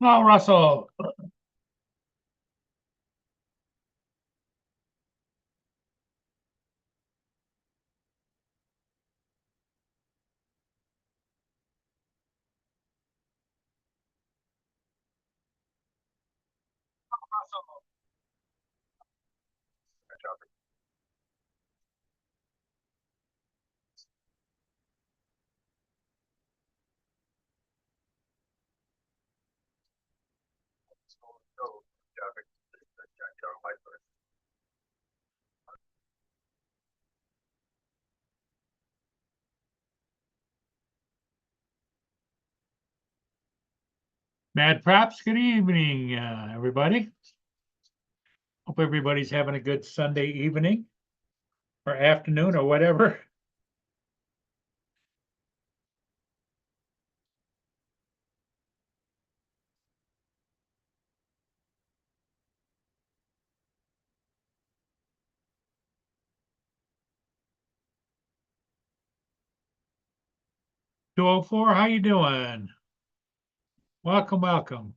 Oh, Russell, Mad Props. Good evening, everybody. Hope everybody's having a good Sunday evening or afternoon or whatever. 204, how you doing? Welcome, welcome.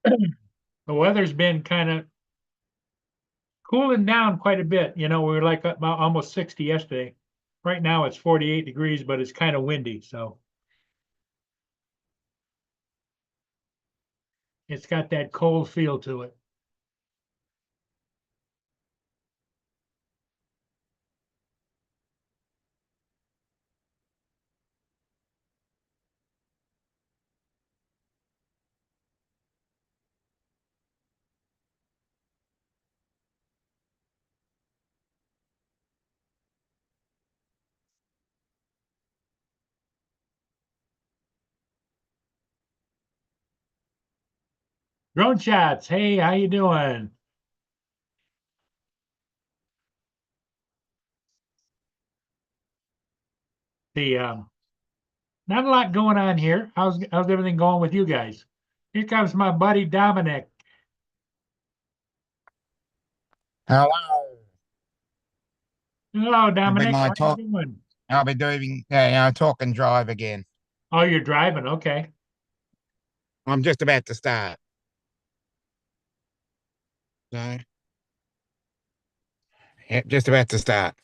The weather's been kind of cooling down quite a bit. We were like about almost 60 yesterday. Right now it's 48 degrees, but it's kind of windy, so it's got that cold feel to it. Drone shots. Hey, how you doing? The Not a lot going on here. How's everything going with you guys? Here comes my buddy Dominic. Hello. Hello, It'll be Dominic. my How you talk. doing? I'll be doing, talk and drive again. Oh, you're driving. Okay. I'm just about to start. So, yeah, just about to start.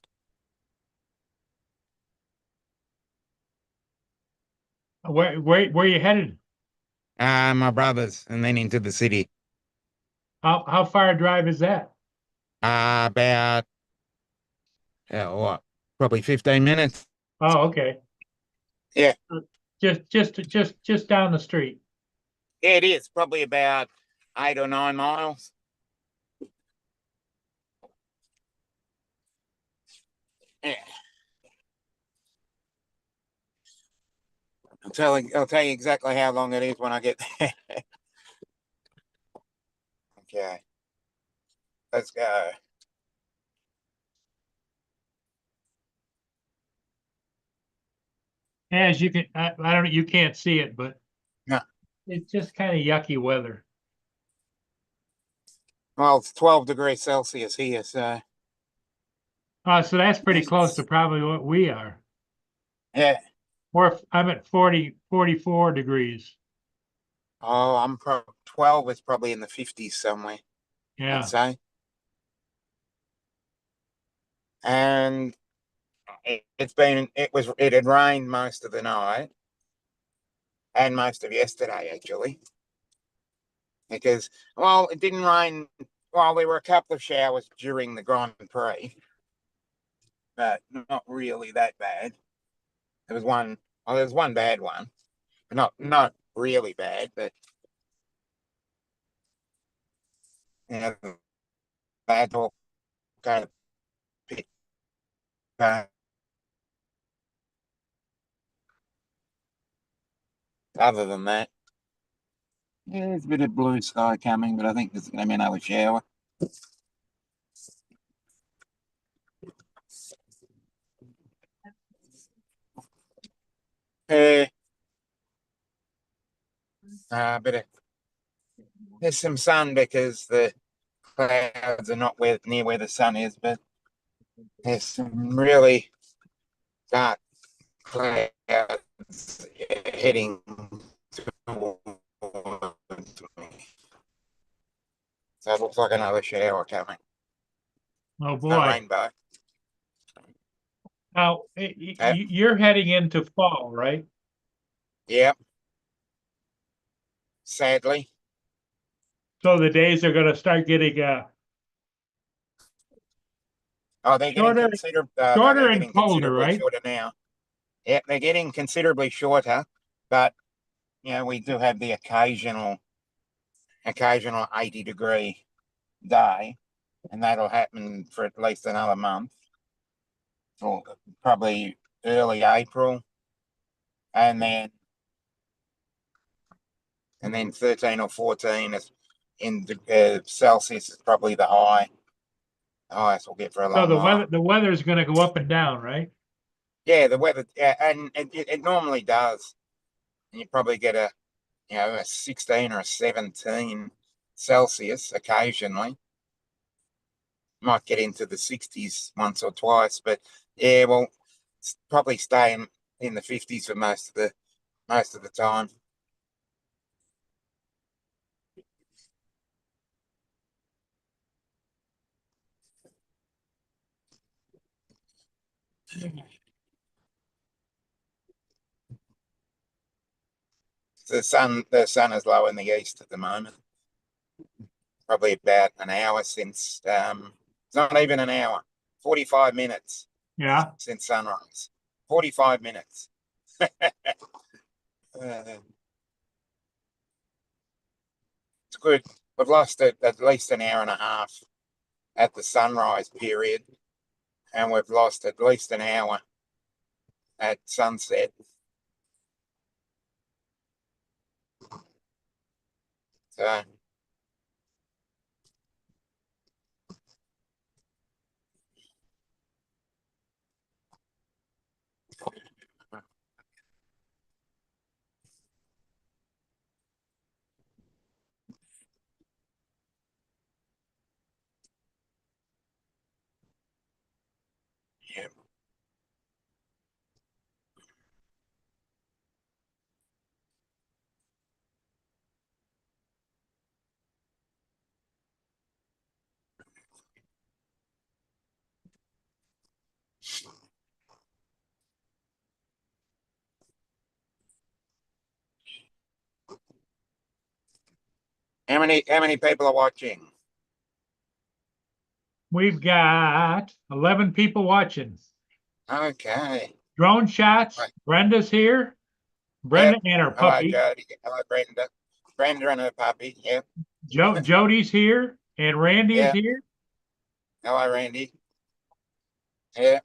Where you headed? My brothers, and then into the city. How far a drive is that? About, what? Probably 15 minutes. Oh, okay. Yeah, Just down the street. yeah, it is. Probably about 8 or 9 miles. Yeah, I'll tell you exactly how long it is when I get there. Okay, let's go. As you can, I don't know, you can't see it, but No, it's just kind of yucky weather. well, it's 12 degrees Celsius here, so So that's pretty close to probably what we are. yeah. I'm at 44 degrees. Oh, 12 is probably in the 50s somewhere, I'd Yeah. say. And it had rained most of the night and most of yesterday, actually, because, well, it didn't rain. Well, there were a couple of showers during the Grand Prix, but not really that bad. There was one, well, there was one bad one, but not really bad, but you know, bad all kind of pick. uh, Other than that, yeah, there's a bit of blue sky coming, but I think there's going to be another shower. Uh, bit of There's some sun because the clouds are not near where the sun is, but there's some really dark. clouds heading towards me. So it looks like another shower coming. Oh, No boy. rainbow. Now, you're heading into fall, right? Yep. Sadly. So the days are gonna start getting, Oh, they're getting shorter, they're shorter and getting colder, considerably right? shorter now. Yep, they're getting considerably shorter, but we do have the occasional 80-degree day, and that'll happen for at least another month, or probably early April, and then 13 or 14 is in Celsius is probably the highest we'll get for a So long while. the weather is gonna go up and down, right? Yeah, the weather, and it normally does. And you probably get a 16 or a 17 Celsius occasionally. Might get into the 60s once or twice, but yeah, well, probably stay in the 50s for most of the time. The sun is low in the east at the moment. Probably about an hour since it's not even an hour, 45 minutes Yeah. since sunrise. 45 minutes. Uh, it's good. We've lost at least an hour and a half at the sunrise period, and we've lost at least an hour at sunset. So yeah. How many people are watching? We've got 11 people watching. Okay. Drone shots. Right. Brenda's here. Yep. Brenda and her Hello, puppy. Jody. Hello, Brenda. Brenda and her puppy. Yep. Jody's here, and Randy is Yeah. here. Hello, Randy. Yeah.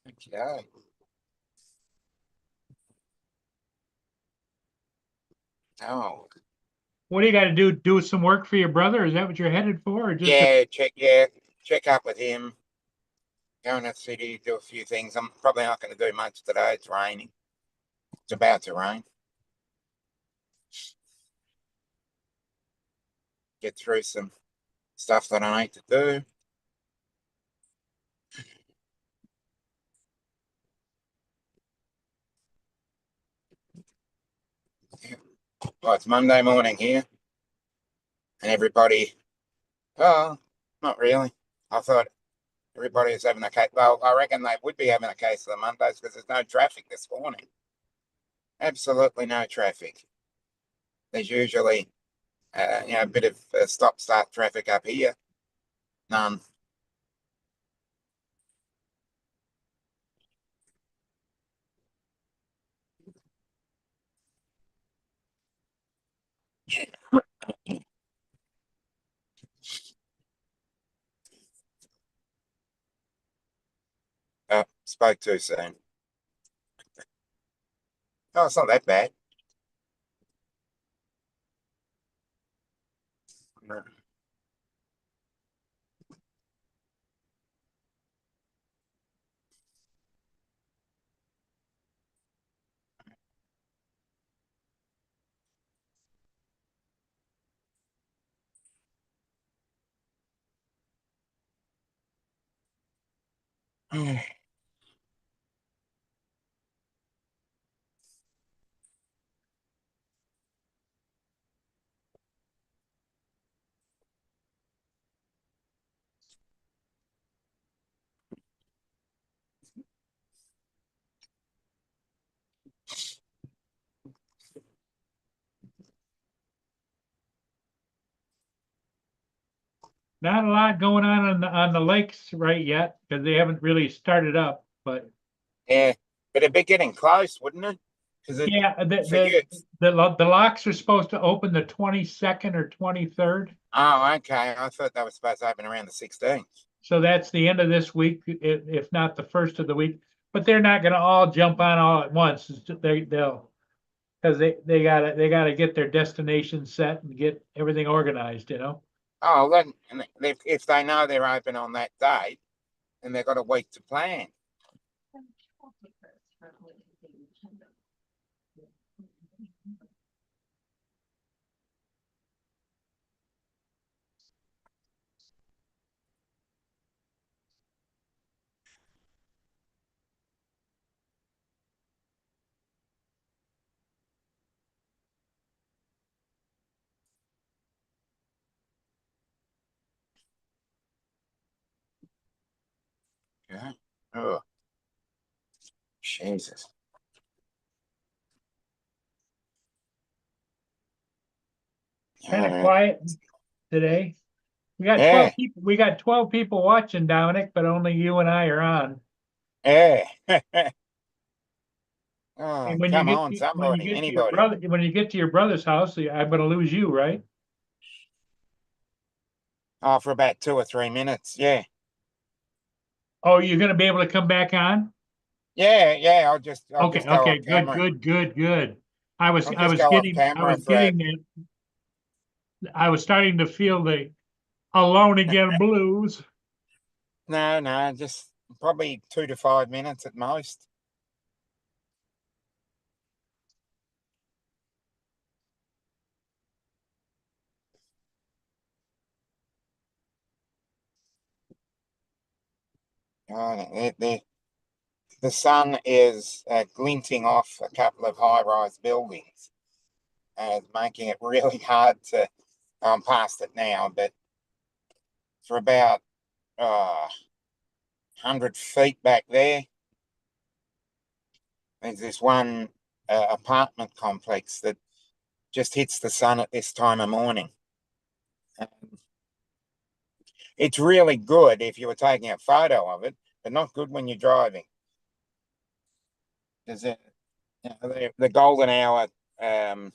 Okay. Oh. What do you got to do? Do some work for your brother? Is that what you're headed for, or just Yeah. Check up with him. Go in the city, do a few things. I'm probably not going to do much today. It's raining. It's about to rain. Get through some stuff that I need to do. Well, it's Monday morning here, and everybody, oh, not really. I thought everybody was having a case. Well, I reckon they would be having a case of the Mondays because there's no traffic this morning. Absolutely no traffic. There's usually, a bit of stop-start traffic up here. None. Spoke too soon. Oh, it's not that bad. Not a lot going on the lakes right yet, because they haven't really started up, but Yeah, but it'd be getting close, wouldn't it? Because it yeah, for you. the locks are supposed to open the 22nd or 23rd. Oh, okay. I thought they were supposed to open around the 16th. So that's the end of this week, if not the first of the week. But they're not gonna all jump on all at once. They'll, because they gotta get their destination set and get everything organized, you know? Oh, then and if they know they're open on that date, then they've got a week to plan. Yeah. Oh, Jesus. Kind of Uh, quiet today. yeah, We got 12 people watching, Dominic, but only you and I are on. yeah. And Oh, come on, somebody, anybody. when you get to your brother's house, I'm gonna lose you, right? Oh, for about 2 or 3 minutes. Yeah. Oh, you're gonna be able to come back on? Yeah, yeah. I'll Okay, just go off okay, good, camera. good, good, good. I'll just go off I camera was for getting it. I was starting to feel the alone again blues. no, just probably 2 to 5 minutes at most. Oh, the sun is glinting off a couple of high-rise buildings, and it's making it really hard to. I'm past it now, but for about 100 feet back there, there's this one apartment complex that just hits the sun at this time of morning. Um, it's really good if you were taking a photo of it, but not good when you're driving. There's the um,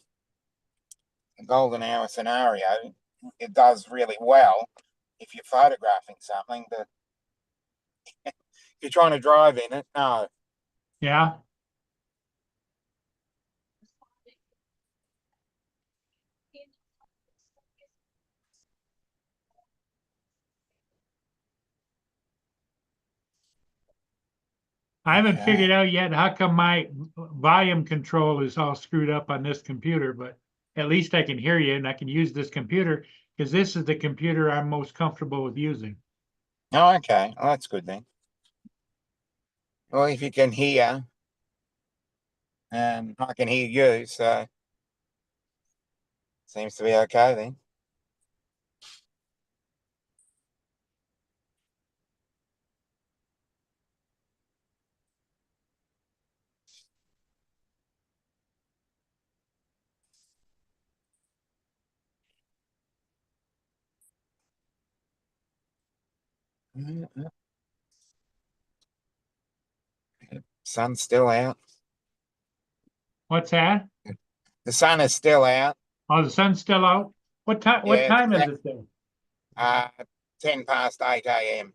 golden hour scenario. It does really well if you're photographing something, but if you're trying to drive in it, no. Yeah. I haven't Okay. figured out yet how come my volume control is all screwed up on this computer, but at least I can hear you and I can use this computer because this is the computer I'm most comfortable with using. Oh, okay. Well, that's good then. Well, if you can hear, I can hear you, so seems to be okay then. Sun's still out. What's that? The sun is still out. Oh, the sun's still out. What Yeah, time is it there? uh, 8:10 a.m.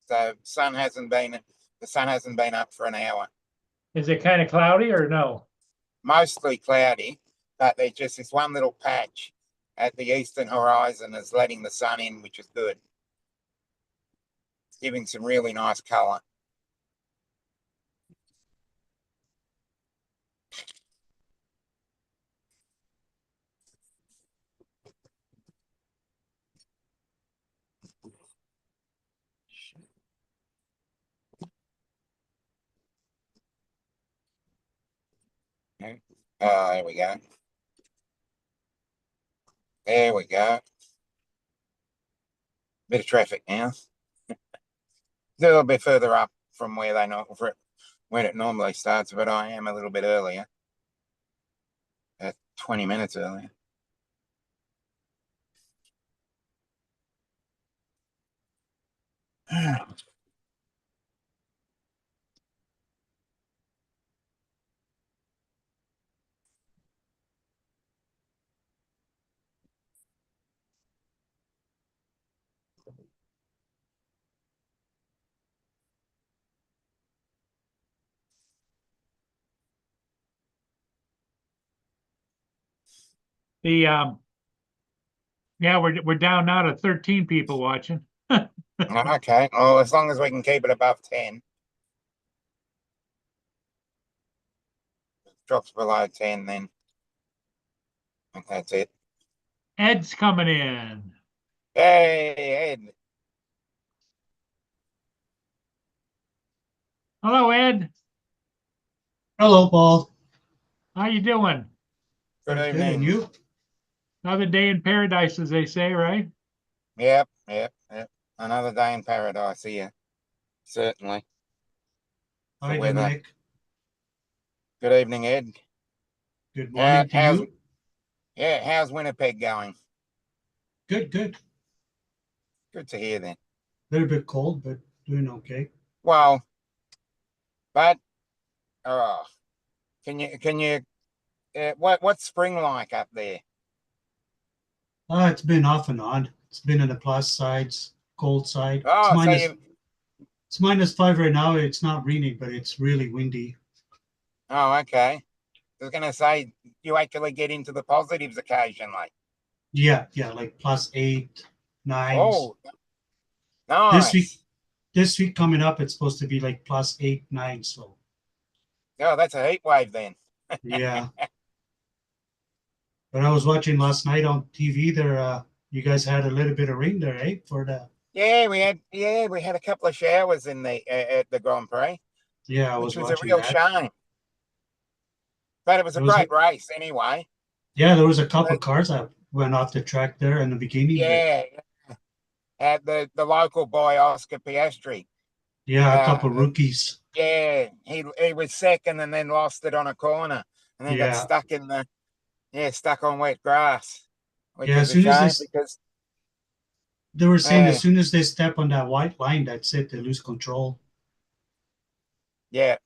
So the sun hasn't been up for an hour. Is it kind of cloudy or no? Mostly cloudy, but there's just this one little patch at the eastern horizon is letting the sun in, which is good. It's giving some really nice color. Oh, there we go. There we go. Bit of traffic now. A little bit further up from where they know where it normally starts, but I am a little bit earlier. 20 minutes earlier. The yeah, we're down now to 13 people watching. Okay. Well, as long as we can keep it above 10. Drops below 10, then I think that's it. Ed's coming in. Hey, Ed. Hello, Ed. Hello, Paul. How you doing? Good Good, and evening. you? Another day in paradise, as they say, right? Yep. Another day in paradise here. Certainly. Hi, weather. Dominic. Good evening, Ed. Good morning to how's you. how's Winnipeg going? Good, good. Good to hear then. A little bit cold, but doing okay. Well, but oh, can you what's spring like up there? It's been off and on. It's been on the plus sides, cold side. Oh, so you It's -5 right now. It's not raining, but it's really windy. oh okay. I was gonna say you actually get into the positives occasionally. Yeah, like +8, 9s. Oh, This week, nice. this week coming up, it's supposed to be like +8, 9. So Oh, that's a heat wave then. yeah. But I was watching last night on TV. There, you guys had a little bit of rain there, eh? For the Yeah, we had a couple of showers in the at the Grand Prix, I which was was a watching real that. shame. But it was a It was great race anyway. Yeah, there was a couple But cars that went off the track there in the beginning, but yeah, had the local boy Oscar Piastri. yeah, a couple Uh, rookies. yeah, he was second and then lost it on a corner and then got Yeah, stuck stuck on wet grass, which yeah. was As a soon as shame because they were saying, uh, as soon as they step on that white line, that's it. They lose control. yeah.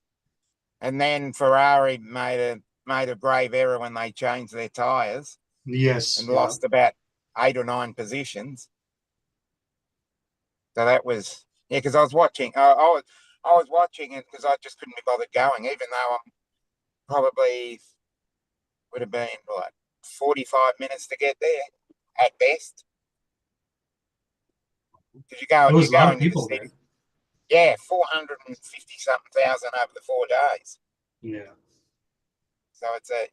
And then Ferrari made a grave error when they changed their tires Yes, and yeah. lost about 8 or 9 positions. So that was because I was watching. I was watching it because I just couldn't be bothered going, even though I'm probably would have been like 45 minutes to get there at best. Because There you was a go lot of into the people city, there. yeah, 450 something thousand over the 4 days. Yeah. So it's a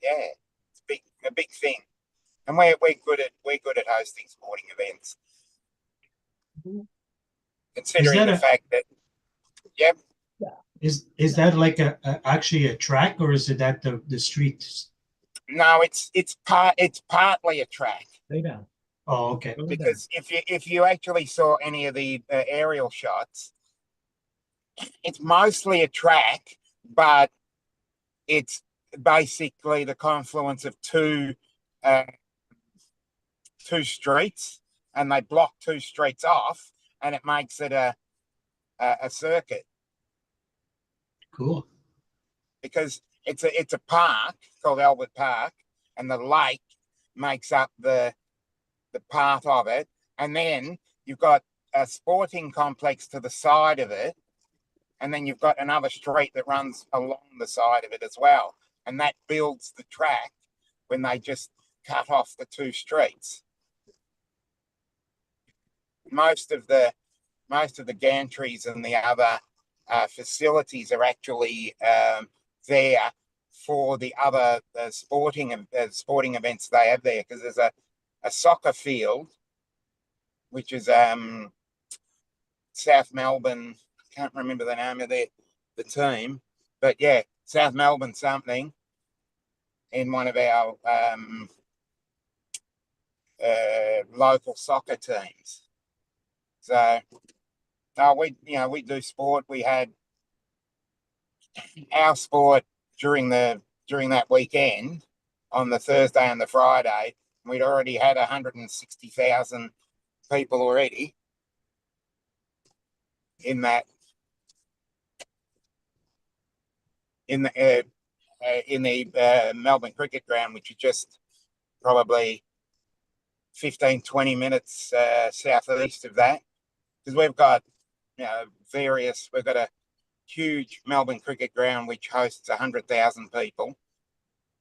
big thing, and we're good at hosting sporting events, Is considering that the a fact that yep. is that like actually a track, or is it at the streets? No, it's partly a track. Lay down. Oh, okay. Go down. Because if you actually saw any of the aerial shots, it's mostly a track, but it's basically the confluence of uh, two streets, and they block 2 streets off, and it makes it a circuit Cool. because it's a park called Albert Park, and the lake makes up the path of it, and then you've got a sporting complex to the side of it, and then you've got another street that runs along the side of it as well, and that builds the track when they just cut off the 2 streets. Most of the gantries and the other facilities are actually there for the other sporting events they have there, because there's a soccer field which is South Melbourne. Can't remember the name of the team, but yeah, South Melbourne something in one of our local soccer teams. So, we do sport. We had our sport during that weekend on the Thursday and the Friday. We'd already had 160,000 people already. in that in the Melbourne Cricket Ground, which is just probably 15, 20 minutes southeast of that, because we've got we've got a huge Melbourne Cricket Ground which hosts 100,000 people.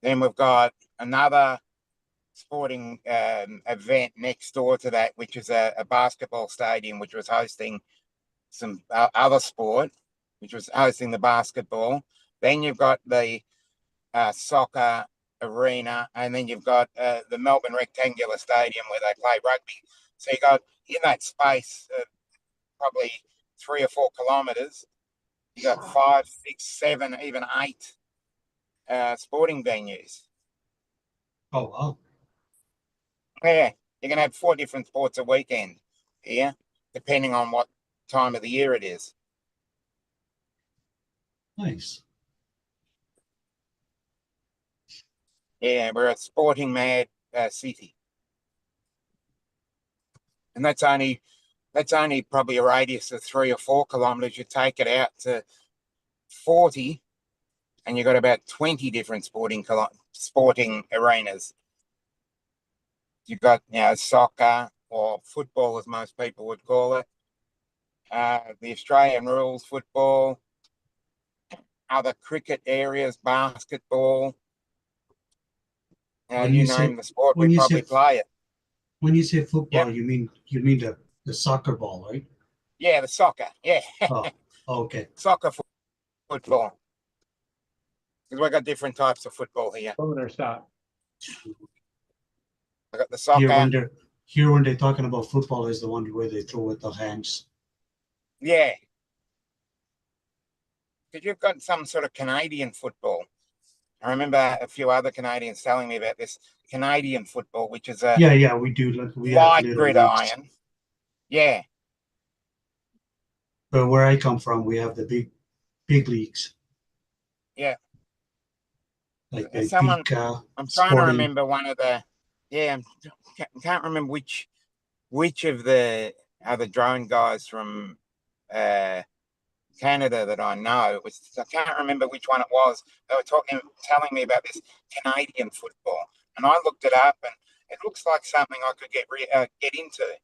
Then we've got another sporting event next door to that, which is a basketball stadium, which was hosting some other sport, which was hosting the basketball. Then you've got the soccer arena, and then you've got the Melbourne Rectangular Stadium where they play rugby. So you got in that space probably 3 or 4 kilometres, you got 5, 6, 7, even 8 sporting venues. Oh, wow. Yeah, you can have 4 different sports a weekend here, depending on what time of the year it is. Nice. Yeah, we're a sporting mad city, and that's only probably a radius of 3 or 4 kilometres. You take it out to 40, and you've got about 20 different sporting arenas. You've got soccer or football, as most people would call it. The Australian rules football, other cricket areas, basketball. When You you say- name the sport, when we you probably say- play it. When you say football, Yep. you mean the soccer ball, right? Yeah, the soccer. Yeah, Oh, okay. soccer football. Because we've got different types of football here. Boom or stop. I got the Here soccer. when they're talking about football is the one where they throw with the hands. Yeah. Because you've got some sort of Canadian football. I remember a few other Canadians telling me about this Canadian football, which is a Yeah, we do. We have light little leagues. gridiron. Yeah. But where I come from, we have the big leagues. Yeah. Like Someone- Benfica, I'm trying to Sporting. remember one of the. Yeah, I can't remember which of the other drone guys from Canada that I know. I can't remember which one it was. They were telling me about this Canadian football, and I looked it up, and it looks like something I could get into.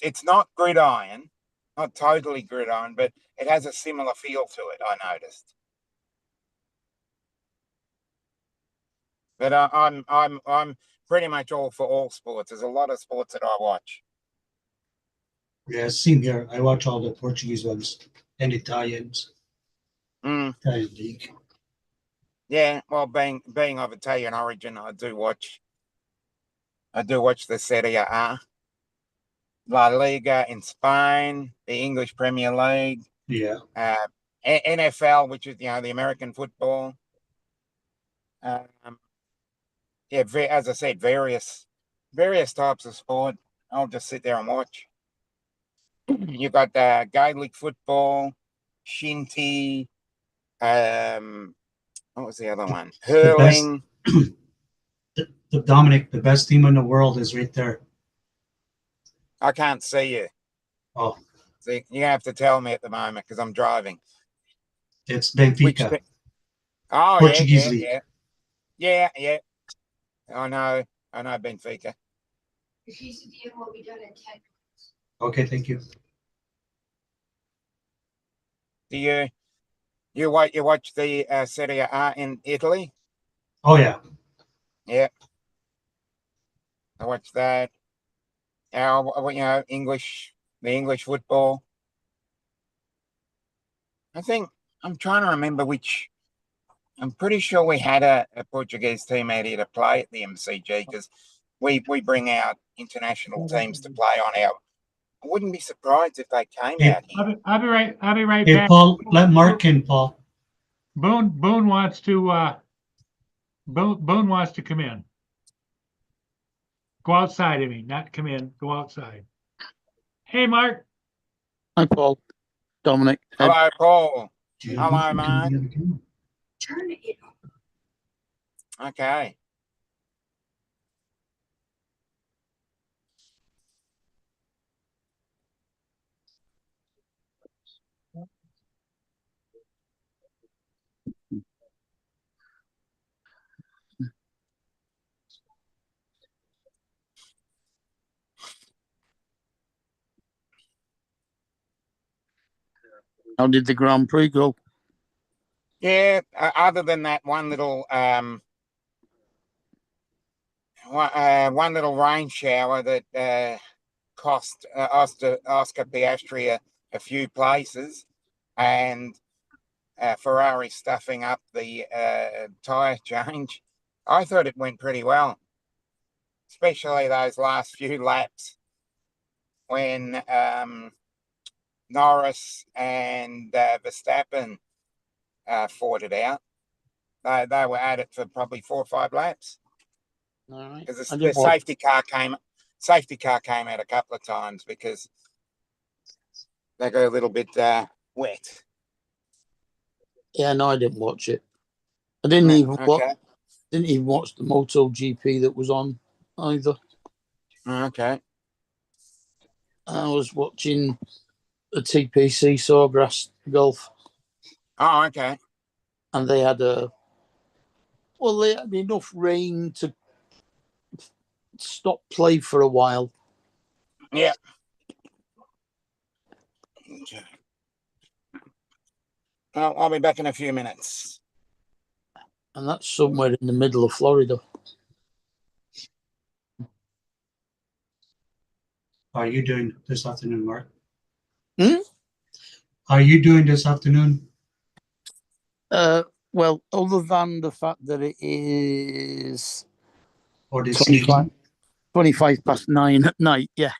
It's not gridiron, not totally gridiron, but it has a similar feel to it. I noticed. But I'm pretty much all for all sports. There's a lot of sports that I watch. Yeah, same here. I watch all the Portuguese ones and Italian league. Yeah, well, being of Italian origin, I do watch the Serie A, La Liga in Spain, the English Premier League, Yeah. NFL, which is the American football. Yeah, as I said, various types of sport. I'll just sit there and watch. You got Gaelic football, shinty. What was the other one? Hurling. The Dominic, the best team in the world is right there. I can't see you. Oh, See, you have to tell me at the moment because I'm driving. it's Which Benfica. Oh, Portuguese yeah. league. Yeah. I know Benfica. The quesadilla will be done in 10 minutes. Okay, thank you. Do you watch the Serie A in Italy? Oh yeah. Yeah, I watch that. The English football. I'm trying to remember which. I'm pretty sure we had a Portuguese team out here to play at the MCG because we bring out international teams to play on our. I wouldn't be surprised if they came Hey, out here. I'll be right Hey back. Paul, let Mark in, Paul. Boone wants to Boone wants to come in. Go outside, I mean, not come in, go outside. Hey, Mark. Hi, Paul. Dominic. Ed. Hello, Paul. Jim, Hello, you Mark. can get again. Turn it on. Okay. How did the Grand Prix go? Yeah, other than that one little one little rain shower that cost Oscar Piastri a few places, and Ferrari stuffing up the tyre change, I thought it went pretty well, especially those last few laps when Norris and Verstappen fought it out. They were at it for probably 4 or 5 laps All right. because I the didn't watch. safety car came out a couple of times because they got a little bit wet. Yeah, no, I didn't watch it. I didn't even Okay. watch the MotoGP that was on either. Okay. I was watching the TPC Sawgrass Golf, Oh, okay. and they had enough rain to stop play for a while. Yeah. Okay. I'll be back in a few minutes. And that's somewhere in the middle of Florida. How are you doing this afternoon, Mark? Hmm? How are you doing this afternoon? Well, other than the fact that it is Or this 25 past 9 at night, yeah.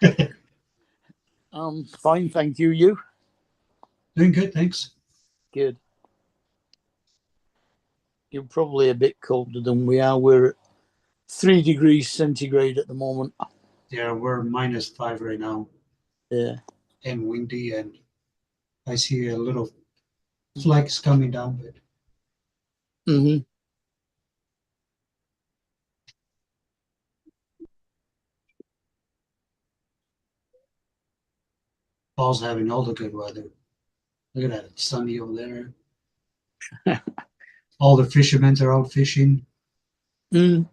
evening? Fine, thank you. You? Doing good, thanks. Good. You're probably a bit colder than we are. We're at 3 degrees centigrade at the moment. Yeah, we're -5 right now Yeah. and windy, and I see a little flecks coming down, but Mm-hmm. Paul's having all the good weather. Look at that, it's sunny over there. All the fishermen are out fishing. Mm.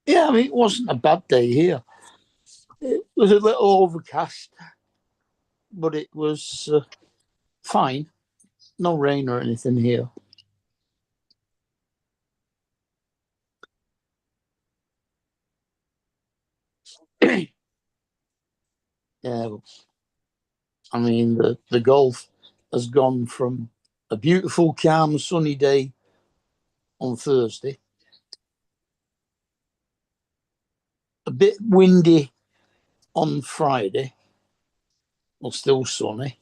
Yeah, I mean, it wasn't a bad day here. It was a little overcast, but it was fine. No rain or anything here. Yeah, I mean, the golf has gone from a beautiful, calm, sunny day on Thursday, a bit windy on Friday, well, still sunny.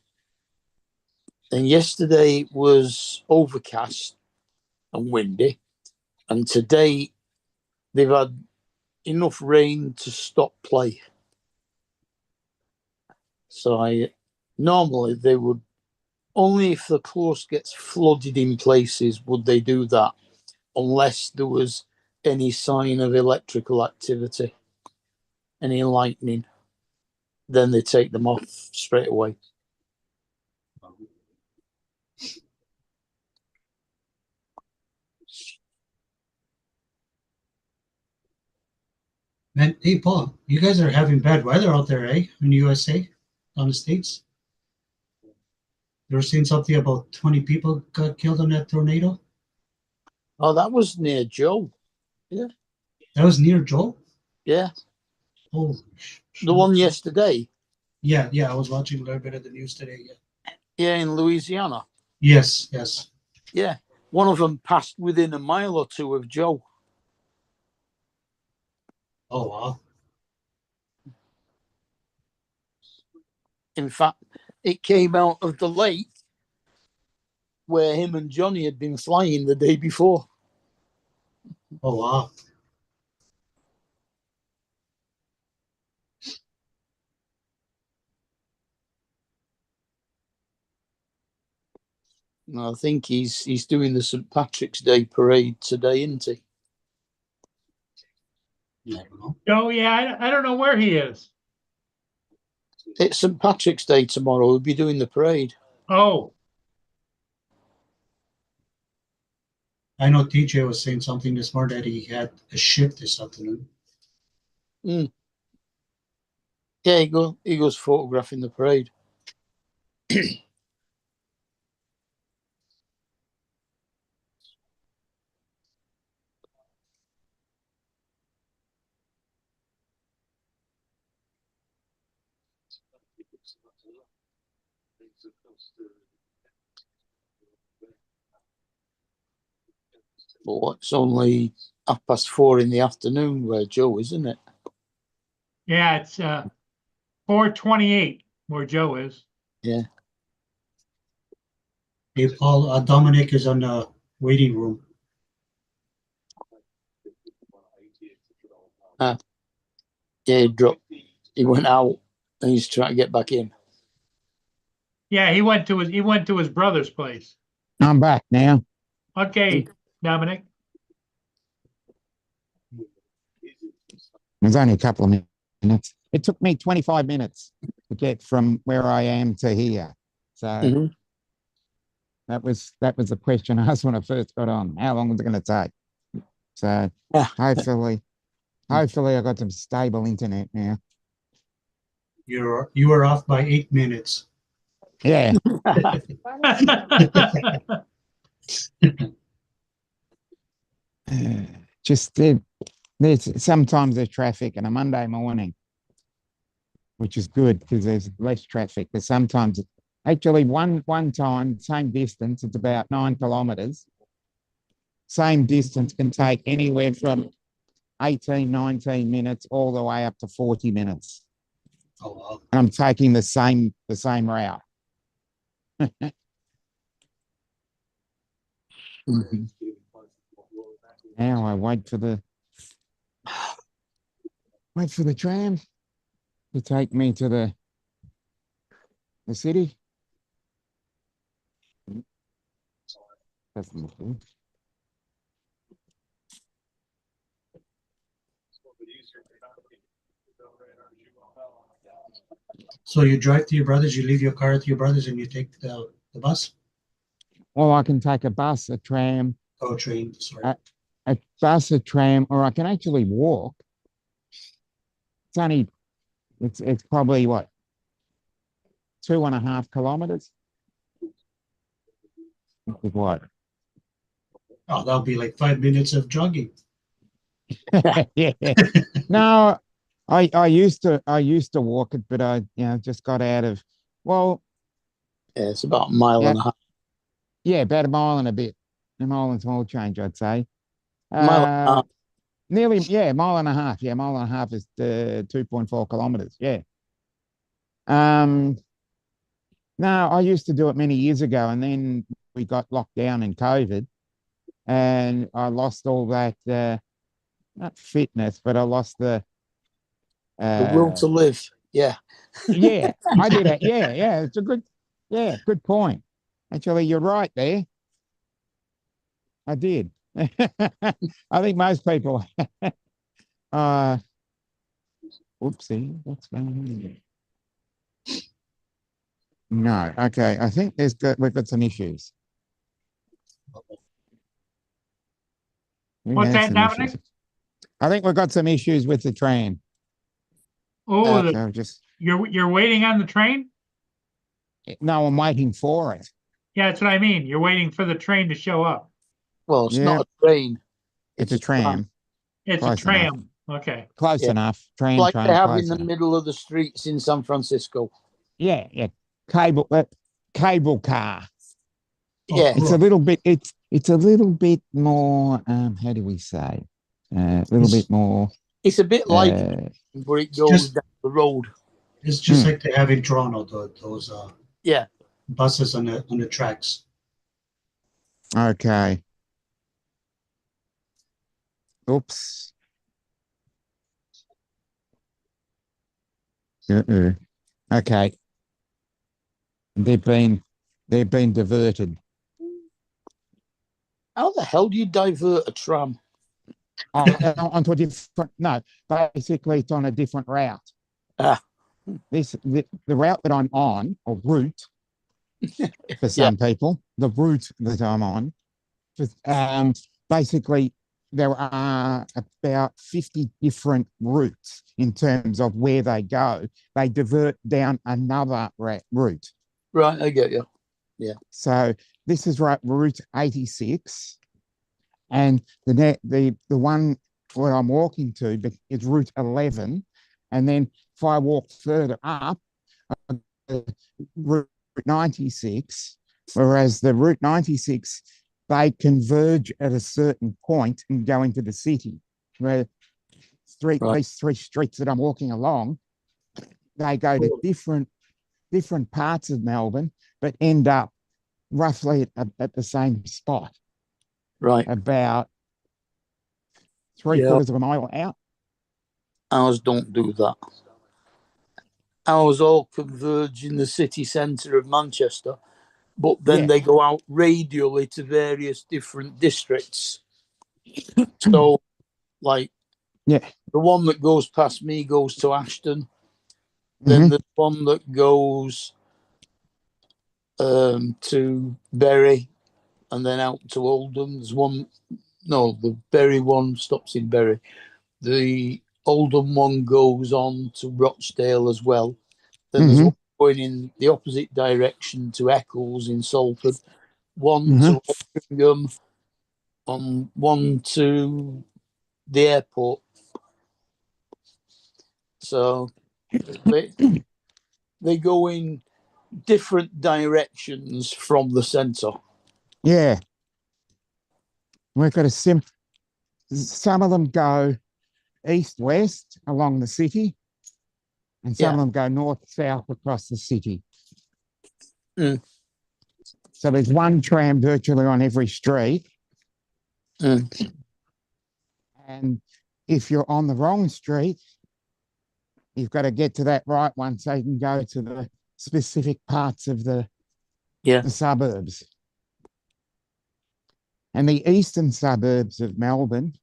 And yesterday was overcast and windy. And today they've had enough rain to stop play. So normally they would, only if the course gets flooded in places would they do that, unless there was any sign of electrical activity, any lightning, then they take them off straight away. Man, hey Paul, you guys are having bad weather out there, eh? In the USA, on the States. You were saying something about 20 people got killed in that tornado? Oh, that was near Joe. That was near Joel? Yeah, Oh, the one yesterday. yeah, I was watching a little bit of the news today. Yeah. Yeah, in Louisiana. Yes. Yeah, one of them passed within a mile or two of Joe. Oh, wow. In fact, it came out of the lake where him and Johnny had been flying the day before. Oh, wow. And I think he's doing the St. Patrick's Day parade today, isn't he? I don't know. Oh, yeah, I don't know where he is. It's St. Patrick's Day tomorrow. We'll be doing the parade. Oh, I know TJ was saying something this morning that he had a shift this afternoon. Mm. Yeah, he goes photographing the parade. But it's only 4:30 in the afternoon where Joe, isn't it? Yeah, it's 4:28 where Joe is. Yeah. Hey, Paul, Dominic is on the waiting room. Yeah, he dropped. He went out and he's trying to get back in. Yeah, he went to his brother's place. I'm back now. Okay, Dominic. It was only a couple of minutes. It took me 25 minutes to get from where I am to here. So Mhm. that was the question I asked when I first got on. How long was it going to take? So Yeah. hopefully I got some stable internet now. You were off by 8 minutes. Yeah. Just there's sometimes there's traffic on a Monday morning, which is good because there's less traffic. But sometimes, actually, one time, same distance, it's about 9 kilometers. Same distance can take anywhere from 18, 19 minutes all the way up to 40 minutes. Oh, wow. And I'm taking the same route. Mhm. Now I wait for the tram to take me to the city. Doesn't look good. So you drive to your brother's, you leave your car at your brother's, and you take the bus? Or I can take a bus, a tram, Oh, train, sorry. a bus, a tram, or I can actually walk. It's probably what, 2.5 kilometers. What? Oh, that'll be like 5 minutes of jogging. Yeah. No, I used to walk it, but I just got out of, well, Yeah, it's about a mile yeah, and a half. yeah, about a mile and a bit, a mile and small change, I'd say. Mile and a half. Nearly, yeah, mile and a half. Yeah, mile and a half is 2.4 kilometers. Yeah. No, I used to do it many years ago, and then we got locked down in COVID, and I lost all that, not fitness, but I lost The will to live. Yeah. yeah, I did it. Yeah, it's a good point. Actually, you're right there. I did. I think most people. Oopsie, what's going on here? No, okay. I think we've got some issues. We What's had that, some Dominic? issues. I think we've got some issues with the tram. Oh, So just you're waiting on the train? no, I'm waiting for it. Yeah, that's what I mean. You're waiting for the train to show up. Well, it's Yeah. not a train. It's a tram. It's Close a tram. Okay. Close Yeah. enough. Train, Like they train, have close in the enough. middle of the streets in San Francisco. Yeah. Cable car. Oh, Yeah. It's a little bit. It's a little bit more. How do we say? A little bit more. It's a bit like where it goes just- down the road. It's just like they have in Toronto, those Yeah. buses on the tracks. Okay. Oops. Okay. They've been diverted. How the hell do you divert a tram? Onto a different. No, basically it's on a different route. Ah. The route that I'm on, or route, for some people, the route that I'm on, basically there are about 50 different routes in terms of where they go. They divert down another route. Right, I get you. So this is route 86, and the one where I'm walking to is route 11, and then if I walk further up, route 96, whereas the route 96, they converge at a certain point and go into the city. Where these three streets that I'm walking along, they go to different parts of Melbourne, but end up roughly at the same spot, Right. about three-quarters of a mile out. Ours don't do that. Ours all converge in the city centre of Manchester, but then Yeah. they go out radially to various different districts. So, like, Yeah. the one that goes past me goes to Ashton. Then Mhm. the one that goes to Bury and then out to Oldham. There's one, no, the Bury one stops in Bury. The Oldham one goes on to Rochdale as well. Then there's Mhm. one going in the opposite direction to Eccles in Salford, one Mhm. to Altrincham, and one to the airport. So they go in different directions from the centre. Yeah. We've got some of them go east-west along the city, and some Yeah. of them go north-south across the city. Mm. So there's one tram virtually on every street. Mm. And if you're on the wrong street, you've got to get to that right one so you can go to the specific parts of the suburbs. And the eastern suburbs of Melbourne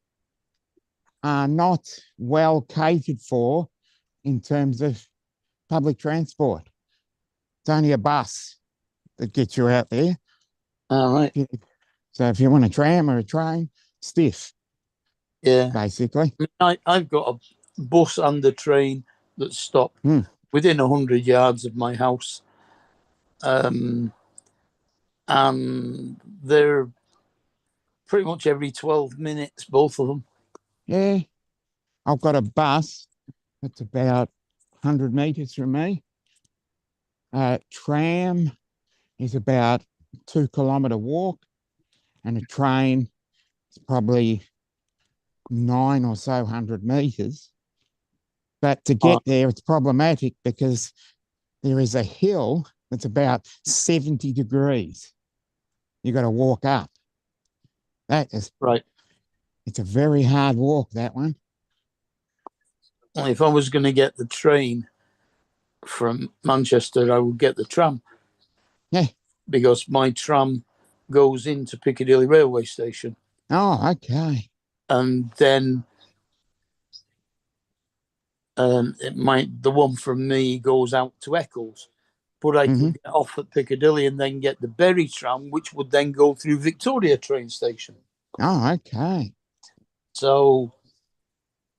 are not well catered for in terms of public transport. It's only a bus that gets you out there. All right. So if you want a tram or a train, stiff. Yeah. Basically. I've got a bus and a train that stop within 100 yards of my house. And they're pretty much every 12 minutes, both of them. Yeah. I've got a bus that's about 100 metres from me. Tram is about 2 kilometre walk, and a train is probably 9 or so 100 metres. But to get there, it's problematic because there is a hill that's about 70 degrees. You got to walk up. That is right. It's a very hard walk, that one. Well, if I was going to get the train from Manchester, I would get the tram. Yeah. Because my tram goes into Piccadilly Railway Station. Oh, okay. And then the one from me goes out to Eccles. But I can get off at Piccadilly and then get the Bury tram, which would then go through Victoria train station. Oh, okay. So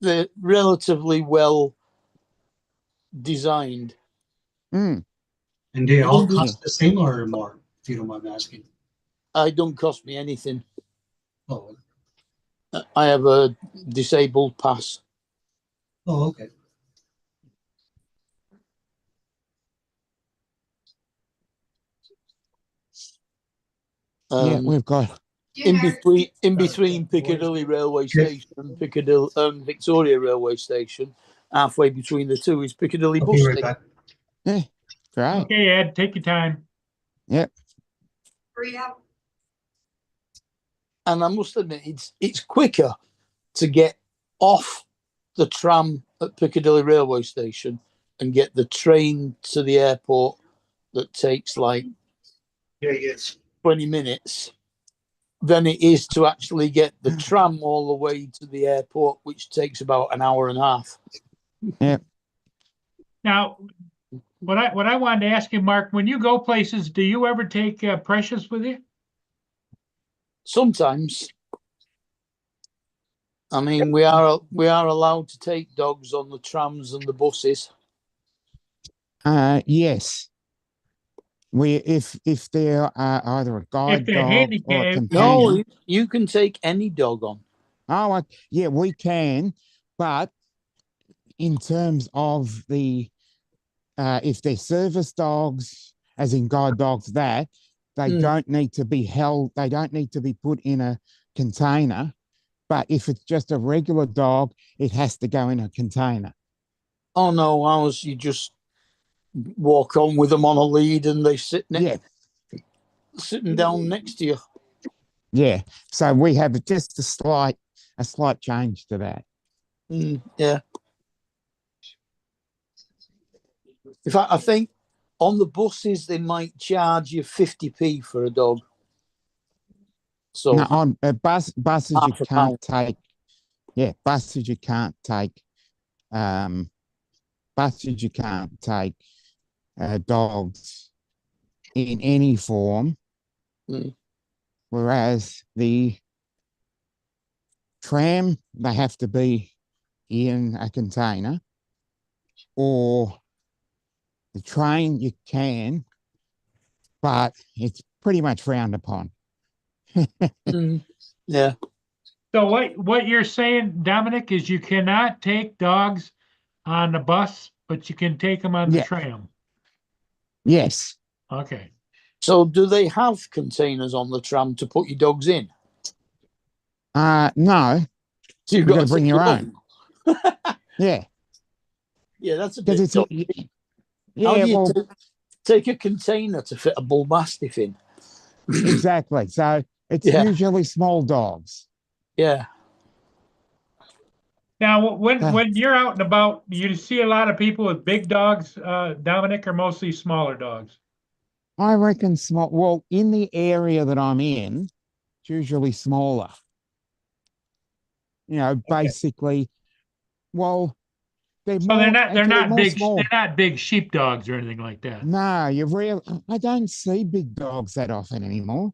they're relatively well designed. Mm. And they all cost the same or more, if you don't mind asking? It don't cost me anything. Oh. I have a disabled pass. Oh, okay. Yeah, we've got in between Piccadilly Railway Station and Piccadilly Victoria Railway Station, halfway between the two is Piccadilly Bus Station. Back. Yeah, great. Okay, Ed, take your time. Yep. Hurry up. And I must admit, it's quicker to get off the tram at Piccadilly Railway Station and get the train to the airport that takes like 20 minutes than it is to actually get the tram all the way to the airport, which takes about an hour and a half. Yeah. Now, what I wanted to ask you, Mark, when you go places, do you ever take Precious with you? Sometimes. I mean, we are allowed to take dogs on the trams and the buses. Yes. If they're either a guide they're dog or a handicapped, No, container. you can take any dog on. Oh, yeah, we can, but in terms of the if they're service dogs, as in guide dogs, that they Mm. don't need to be held. They don't need to be put in a container. But if it's just a regular dog, it has to go in a container. Oh no, ours you just walk on with them on a lead and they Yeah, sitting down next to you. yeah. So we have just a slight change to that. Yeah. In fact, I think on the buses they might charge you 50p for a dog. So No, on buses you half a can't pound. take. Yeah, buses you can't take. Buses you can't take dogs in any form. Mm. Whereas the tram, they have to be in a container, or the train you can, but it's pretty much frowned upon. Yeah. So what you're saying, Dominic, is you cannot take dogs on the bus, but you can take them on the Yeah. tram. Yes. Okay. So do they have containers on the tram to put your dogs in? No, So you've you got got to bring your own. Yeah, Yeah, that's a because bit it's dodgy. How yeah. do you Well, take a container to fit a bull mastiff in? exactly. So it's Yeah. usually small dogs. Yeah. Now, when Uh. when you're out and about, you see a lot of people with big dogs, Dominic, or mostly smaller dogs? I reckon small. Well, in the area that I'm in, it's usually smaller. You know, basically, well, they're So more they're actually not more big small. they're not big sheep dogs or anything like that. No, you real. I don't see big dogs that often anymore.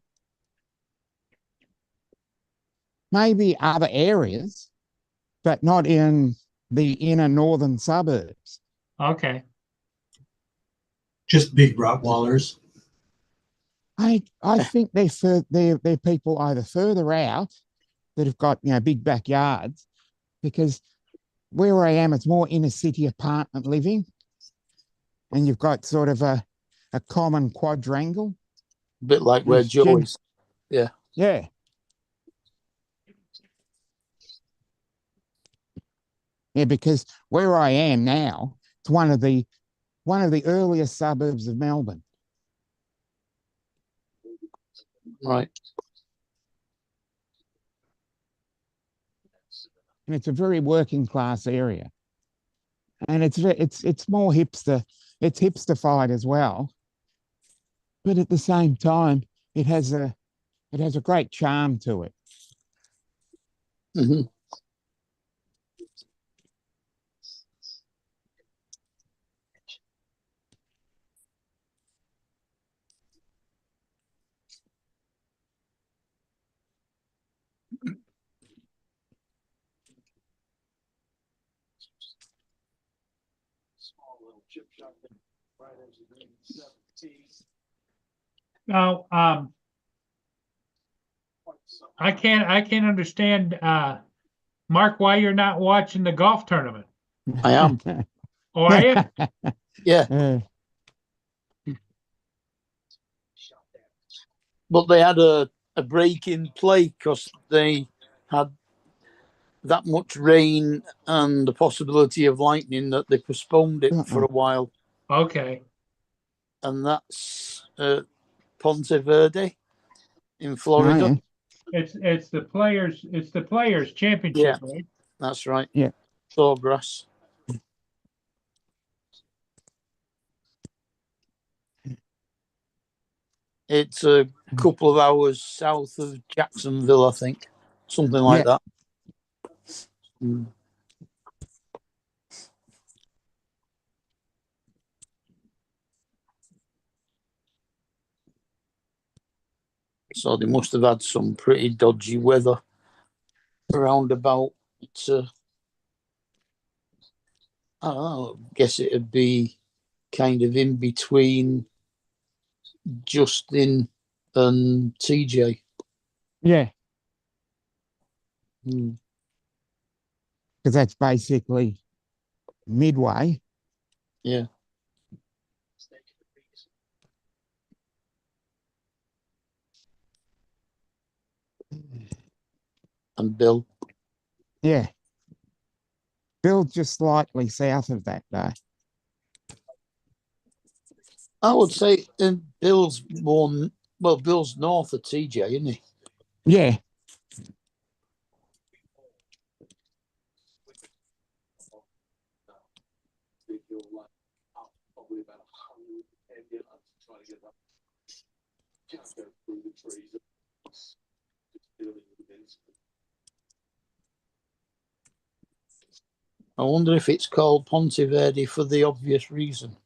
Maybe other areas, but not in the inner northern suburbs. Okay. Just big Rottweilers. I think they're people either further out that have got big backyards, because where I am it's more inner city apartment living, and you've got sort of a common quadrangle. A bit like where Joe is. Yeah. Yeah. Yeah, because where I am now, it's one of the earliest suburbs of Melbourne. Right. And it's a very working class area. And it's more hipster, it's hipsterfied as well. But at the same time, it has a great charm to it. Mm-hmm. Now, I can't understand, Mark, why you're not watching the golf tournament. I am. Oh, are you? Yeah. But they had a break in play because they had that much rain and the possibility of lightning that they postponed it for a while. Okay. And that's Ponte Verde in Florida. Oh, yeah. It's the players championship, Yeah. right? That's right. Yeah. Sawgrass. It's a couple of hours south of Jacksonville, I think. Something like that. Mm. So they must have had some pretty dodgy weather around about I don't know. Guess it'd be kind of in between Justin and TJ. Yeah, Hmm. because that's basically midway. Yeah. And Bill. Yeah. Bill just slightly south of that, though. I would say Bill's more, well, Bill's north of TJ, isn't he? Yeah. I wonder if it's called Ponte Verde for the obvious reason.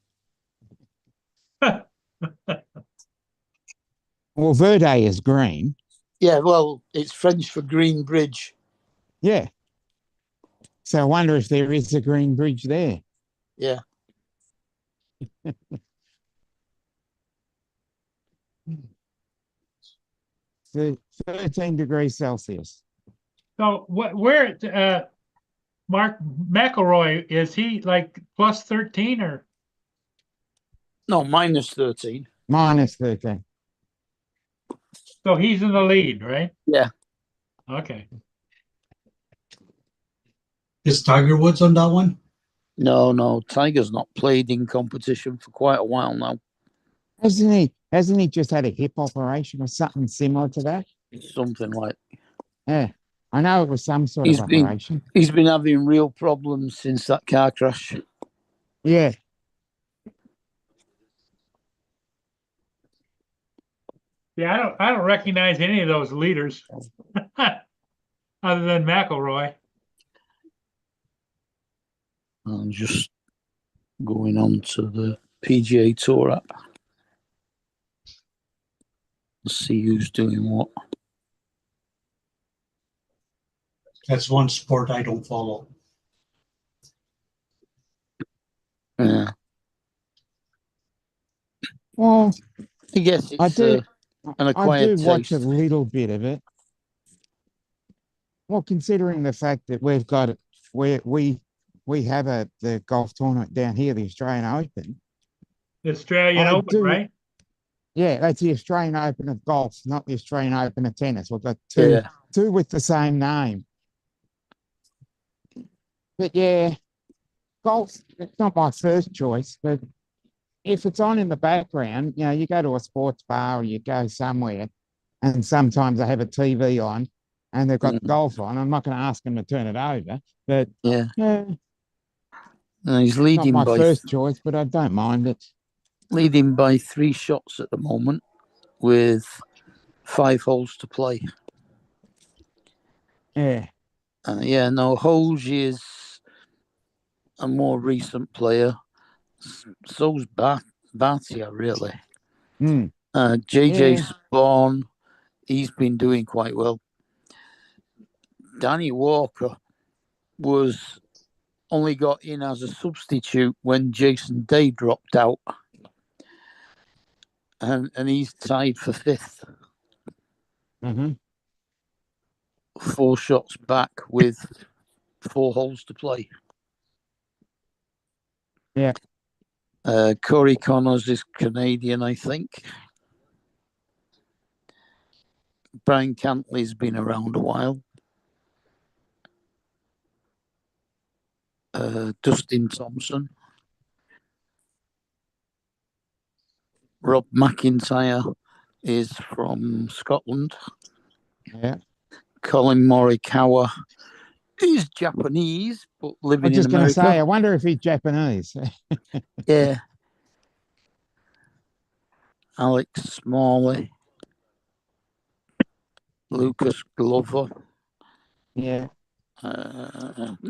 Well, Verde is green. Yeah, well, it's French for Green Bridge. Yeah. So I wonder if there is a green bridge there. Yeah. So 13 degrees Celsius. So where, Mark McElroy, is he like plus 13 or? No, minus 13. Minus 13. So he's in the lead, right? Yeah. Okay. Is Tiger Woods on that one? No, Tiger's not played in competition for quite a while now. Hasn't he just had a hip operation or something similar to that? Something like. Yeah. I know it was some sort He's of been- operation. He's been having real problems since that car crash. Yeah. Yeah, I don't recognize any of those leaders other than McElroy. I'm just going on to the PGA Tour app. Let's see who's doing what. That's one sport I don't follow. Yeah. Well, I guess it's I do. an I acquired do watch a taste. little bit of it. Well, considering the fact that we've got it, we have the golf tournament down here, the Australian Open. The Australian I Open, do- right? Yeah, that's the Australian Open of golf, not the Australian Open of tennis. We've got two Yeah. with the same name. But yeah, golf, it's not my first choice, but if it's on in the background, you know, you go to a sports bar or you go somewhere and sometimes they have a TV on and they've got Mhm. golf on. I'm not going to ask them to turn it over, but Yeah. yeah, No, he's not leading my by first choice, but I don't mind it. 3 shots at the moment with 5 holes to play. Yeah. Yeah, no, Hoge is a more recent player. So's Bhatia, really. Mm. JJ Yeah. Spawn, he's been doing quite well. Danny Walker was only got in as a substitute when Jason Day dropped out. And he's tied for 5th. Mm-hmm. 4 shots back with 4 holes to play. Yeah. Corey Connors is Canadian, I think. Brian Cantley's been around a while. Dustin Thompson. Rob McIntyre is from Scotland. Yeah. Colin Morikawa is Japanese, but I living was just in going to America. say, I wonder if he's Japanese. Yeah. Alex Smalley. Lucas Glover. Yeah.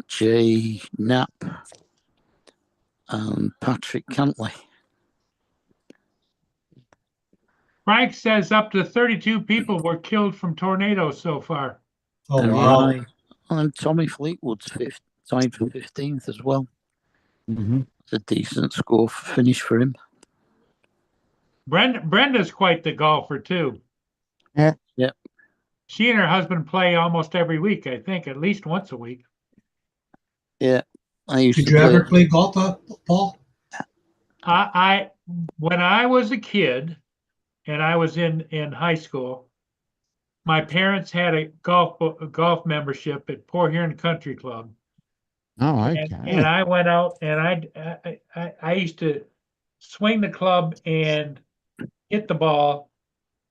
Jay Knapp. And Patrick Cantley. Frank says up to 32 people were killed from tornadoes so far. Oh, And wow. And Tommy Fleetwood's fifth, tied for 15th as well. Hmm. It's a decent score finish for him. Brenda's quite the golfer too. Yeah. Yeah. She and her husband play almost every week, I think, at least once a week. Yeah. I used Did to you play. ever play golf, Paul? When I was a kid and I was in high school, my parents had a golf membership at Port Huron Country Club. Oh, And okay. I went out and I used to swing the club and hit the ball.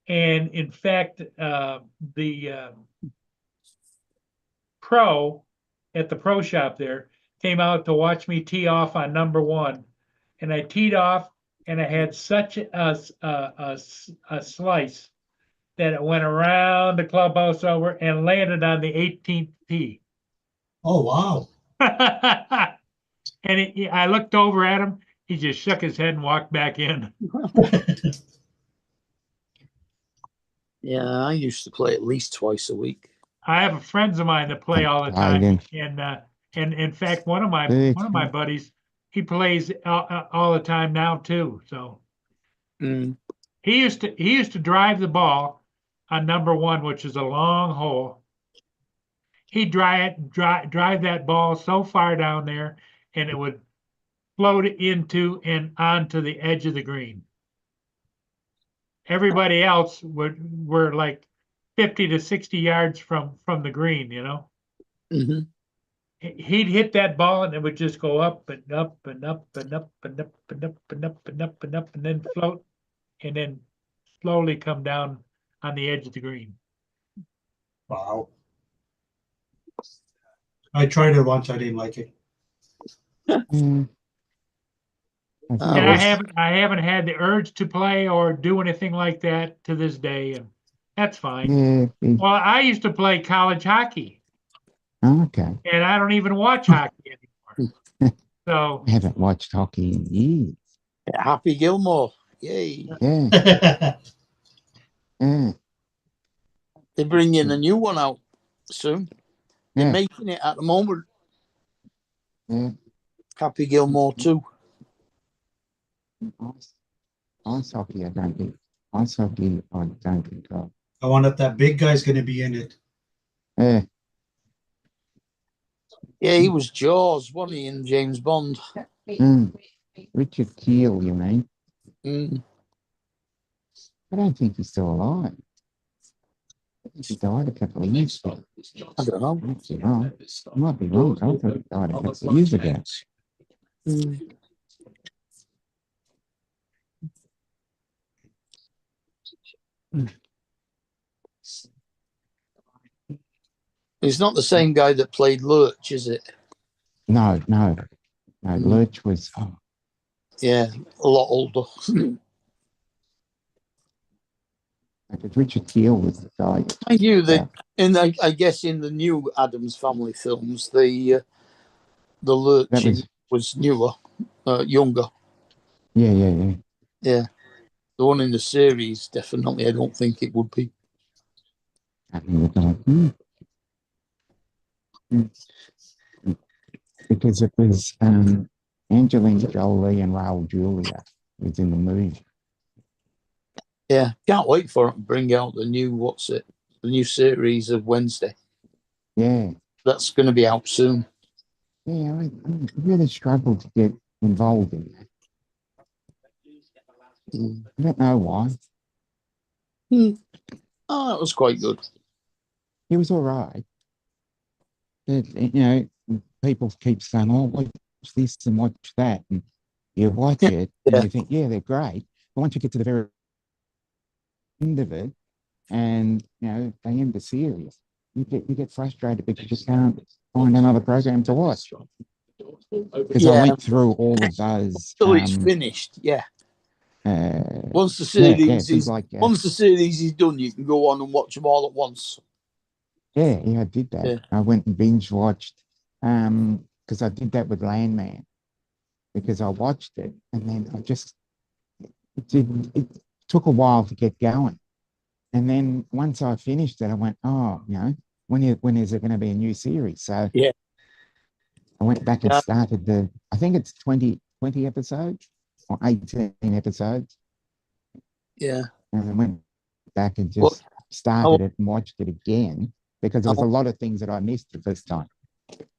And in fact, the pro at the pro shop there came out to watch me tee off on number one. And I teed off and I had such a slice that it went around the clubhouse over and landed on the 18th tee. Oh, wow. And I looked over at him. He just shook his head and walked back in. Yeah, I used to play at least twice a week. I have friends of mine that play all the time, and in fact, one of my buddies, he plays all the time now too. So Mm. he used to drive the ball on number one, which is a long hole. He'd drive that ball so far down there, and it would float into and onto the edge of the green. Everybody else were like 50 to 60 yards from the green, you know. Hmm. He'd hit that ball and it would just go up and up and up and up and up and up and up and up and up and then float and then slowly come down on the edge of the green. Wow. I tried it once. I didn't like it. Mm. And Oh, I haven't had the urge to play or do anything like that to this day, and that's fine. Yeah. Well, I used to play college hockey, Okay. and I don't even watch hockey anymore. So I haven't watched hockey in years. Happy Gilmore. Yay. Yeah. Yeah. They're bringing a new one out soon. They're Yeah. making it at the moment. Yeah. Happy Gilmore 2. Ice hockey, I don't think. Ice hockey, I don't think of. I wonder if that big guy's going to be in it. Yeah. Yeah, he was Jaws, wasn't he, in James Bond? Mm. Richard Keel, you mean? Mm. I don't think he's still alive. He died a couple of years ago. I don't know. I might be wrong. I thought he died a couple of years ago. Mm. It's not the same guy that played Lurch, is it? No. Lurch was, Yeah, a lot older. because Richard Keel was the guy. I knew that, and I guess in the new Addams Family films, the Lurch That was newer, younger. Yeah. Yeah, the one in the series, definitely. I don't think it would be. Because it was Angelina Jolie and Raul Julia was in the movie. Yeah, can't wait for it to bring out the new the new series of Wednesday. Yeah. That's going to be out soon. Yeah, I really struggled to get involved in that. I don't know why. Oh, that was quite good. He was all right. People keep saying, "Oh, watch this and watch that," and you watch it and you think, "Yeah, they're great." But once you get to the very end of it, and they end the series, you get frustrated because you can't find another program to watch. Because I went through all of those. So it's finished. Yeah. Once the series once the series is done, you can go on and watch them all at once. Yeah, I did that. Yeah. I went and binge watched because I did that with Landman, because I watched it and then it took a while to get going. And then once I finished it, I went, when is it going to be a new series? So Yeah. I went back and Yeah. started I think it's 20 episodes or 18 episodes. Yeah. And I went back and Well, just started it and watched it again because there was a lot of things that I missed the first time.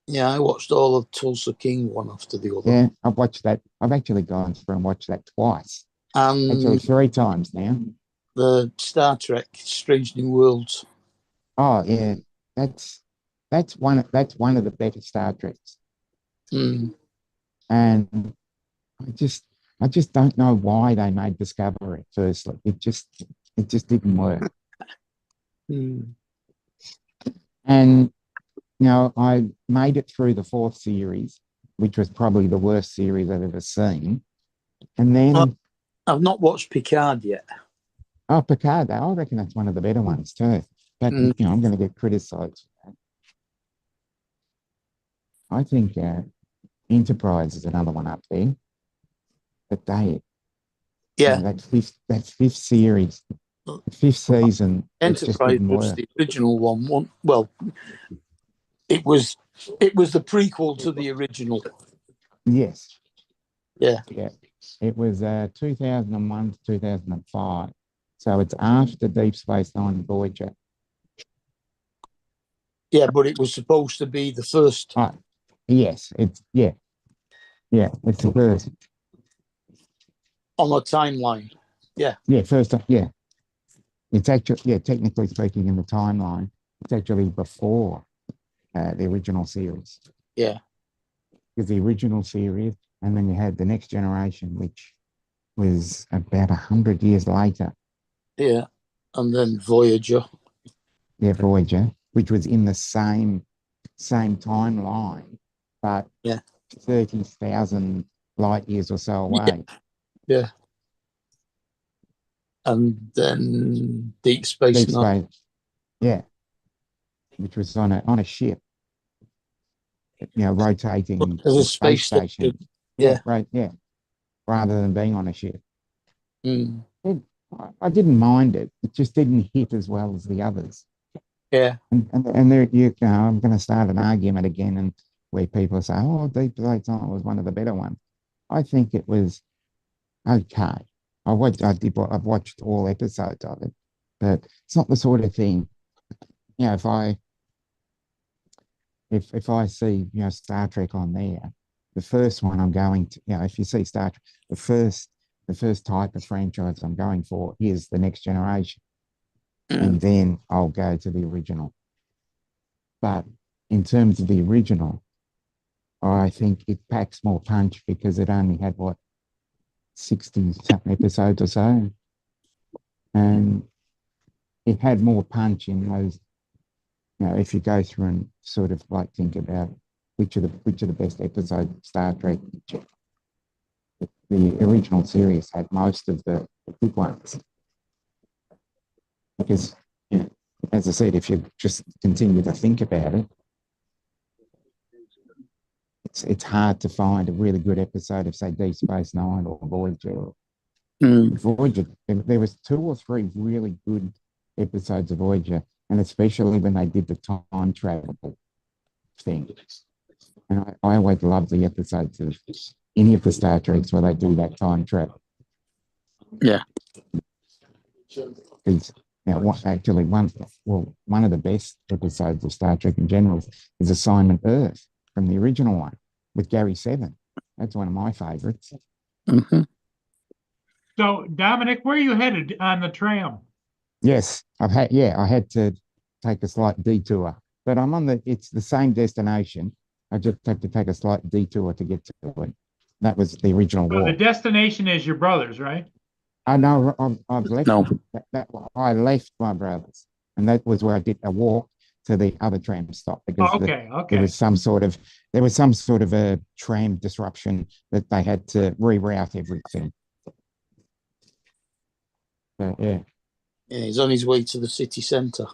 Yeah, I watched all of Tulsa King one after the other. Yeah, I've watched that. I've actually gone through and watched that twice. Actually, And 3 times now. the Star Trek Strange New Worlds. Oh yeah, that's one of the better Star Treks. Mm. And I just don't know why they made Discovery. Firstly, it just didn't work. Mm. And I made it through the 4th series, which was probably the worst series I've ever seen. And then Well, I've not watched Picard yet. Picard, I reckon that's one of the better ones too. But Mm. I'm going to get criticised for that. I think Enterprise is another one up there. But Yeah, that fifth series, the 5th season, it just Enterprise didn't was work. the original one. Well, it was the prequel to the original. Yes. Yeah. Yeah. It was 2001 to 2005. So it's after Deep Space Nine and Voyager. Yeah, but it was supposed to be the first. Yes, it's it's the first. On a timeline. Yeah. Yeah, first. Yeah, it's actually technically speaking, in the timeline, it's actually before the original series. Yeah. Because the original series, and then you had the Next Generation, which was about 100 years later. Yeah, and then Voyager. Yeah, Voyager, which was in the same timeline, but 30,000 light years or so away. Yeah. And then Deep Space Nine. Yeah, which was on a ship, rotating As the a space station. Yeah. Right. Yeah, rather than being on a ship. Mm. I didn't mind it. It just didn't hit as well as the others. Yeah. And there I'm going to start an argument again, and where people say, "Oh, Deep Space Nine was one of the better ones." I think it was okay. I've watched all episodes of it, but it's not the sort of thing. If I see Star Trek on there, the first one I'm going to if you see Star Trek, the first type of franchise I'm going for is the Next Generation, and then I'll go to the original. But in terms of the original, I think it packs more punch because it only had 60-something episodes or so, and it had more punch in those. If you go through and sort of think about which are the best episodes of Star Trek, the original series had most of the good ones. Because, as I said, if you just continue to think about it, it's hard to find a really good episode of, say, Deep Space Nine or Voyager. Voyager, there was 2 or 3 really good episodes of Voyager, and especially when they did the time travel thing. And I always love the episodes of any of the Star Treks where they do that time travel. Yeah. Because one of the best episodes of Star Trek in general is Assignment Earth from the original one with Gary Seven. That's one of my favorites. Mm-hmm. So, Dominic, where are you headed on the tram? Yes, I had to take a slight detour, but it's the same destination. I just have to take a slight detour to get to it. That was the original So the walk. destination is your brother's, right? I know I've left. No. I left my brother's, and that was where I did a walk to the other tram stop because Okay. there was some sort of a tram disruption that they had to reroute everything. But yeah, he's on his way to the city centre.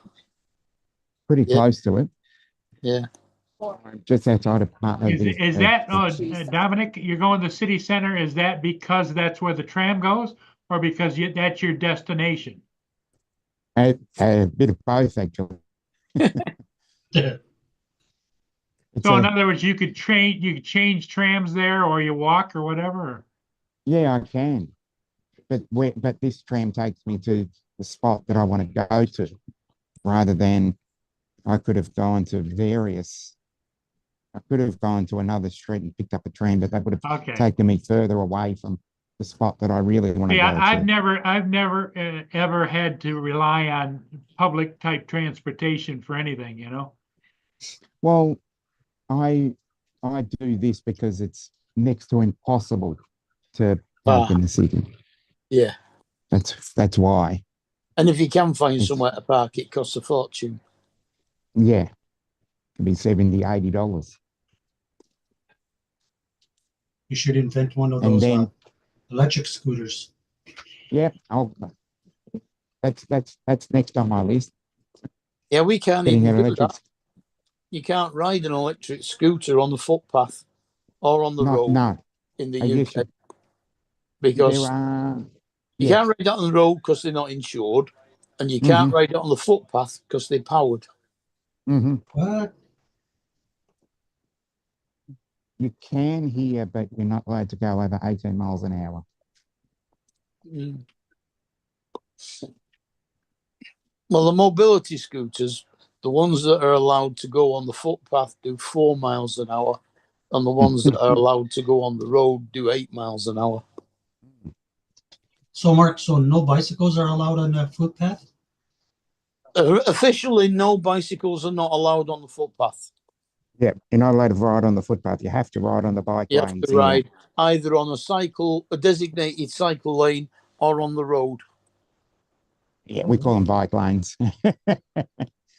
pretty close to it. Yeah. Just outside of Is that Dominic? You're going to the city center. Is that because that's where the tram goes, or because that's your destination? A bit of both, actually. It's So in a- other words, you could change trams there or you walk or whatever. yeah, I can. But this tram takes me to the spot that I want to go to, rather than I could have gone to another street and picked up a tram, but that would have Okay. taken me further away from the spot that I really want to Yeah, go I've to. never ever had to rely on public type transportation for anything, you know? Well, I do this because it's next to impossible to park Ah. in the city. Yeah. That's why. And if you can find It's- somewhere to park, it costs a fortune. Yeah. It'd be $70, $80. You should invent one of And those then electric scooters. yeah, that's next on my list. Yeah, we can't Getting even an do electric that. You can't ride an electric scooter on the footpath or on the road no. in the I guess UK there because are you yes. can't ride it on the road because they're not insured, and you can't ride it on the footpath because they're powered. Mm-hmm. What? You can here, but you're not allowed to go over 18 miles an hour. Mm. Well, the mobility scooters, the ones that are allowed to go on the footpath do 4 miles an hour, and the ones that are allowed to go on the road do 8 miles an hour. So, Mark, so no bicycles are allowed on the footpath? Officially, no bicycles are not allowed on the footpath. Yeah, you're not allowed to ride on the footpath. You have to ride on the bike You have lanes to here. ride either on a designated cycle lane, or on the road. Yeah, we call them bike lanes.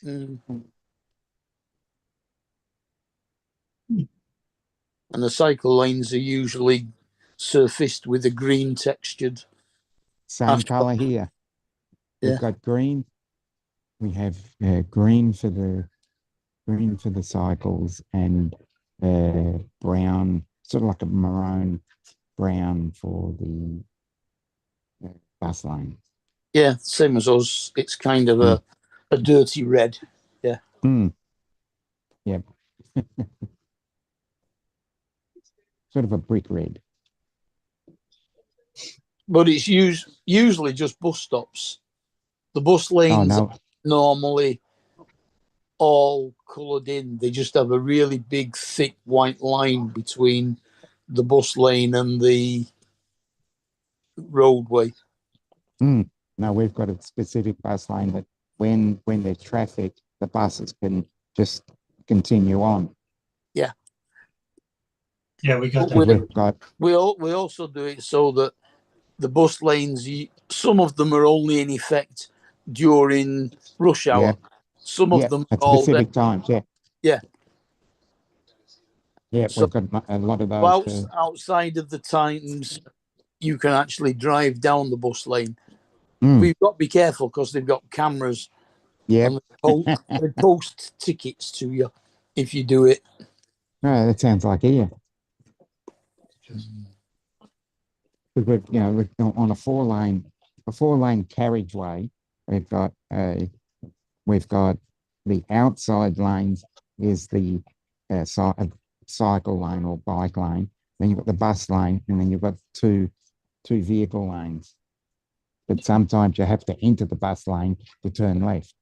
Mm. And the cycle lanes are usually surfaced with a green textured. Same Asphalt. color here. Yeah. We've got green. We have green for the cycles and brown, sort of like a maroon brown for the bus lane. Yeah, same as us. It's kind of a dirty red. Mm. Yep. Sort of a brick red. But it's usually just bus stops. The bus Oh lanes no. are normally all coloured in. They just have a really big, thick white line between the bus lane and the roadway. Mm. No, we've got a specific bus lane that when there's traffic, the buses can just continue on. Yeah, we got But that. We've got we also do it so that the bus lanes, some of them are only in effect during rush hour. Yeah. Some of yeah, them at are all day. specific times. Yeah. Yeah. Yeah, So- we've got a lot of those. Outside of the times you can actually drive down the bus lane. Mm. We've got to be careful because they've got cameras Yeah. and they post tickets to you if you do it. No, that sounds like here. We've on a four lane carriageway. We've got the outside lanes is the cycle lane or bike lane. Then you've got the bus lane, and then you've got two vehicle lanes. But sometimes you have to enter the bus lane to turn left.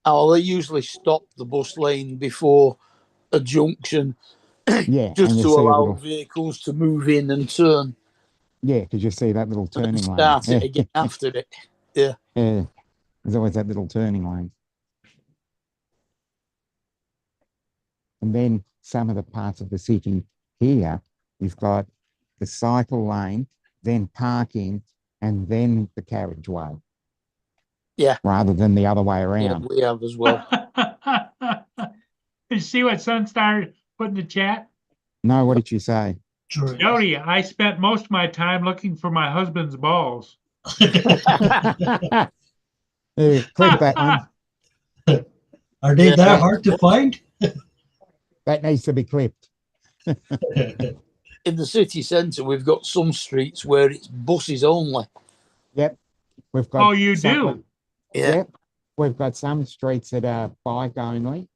Oh, they usually stop the bus lane before a junction Yeah, just and you to see a allow little, vehicles to move in and turn yeah, because you see that little and turning lane. start it again after it. Yeah, there's always that little turning lane. And then some of the parts of the city here, you've got the cycle lane, then parking, and then the carriageway. Yeah. Rather than the other way Yeah, around. we have as well. Did you see what Sunstar put in the chat? No, what did you say? Sure. Jody, I spent most of my time looking for my husband's balls. Yeah, clip that one. Are they Yeah. that hard to find? That needs to be clipped. In the city centre, we've got some streets where it's buses only. Yep. We've got Oh, you some- do? Yeah. Yep. we've got some streets that are bike only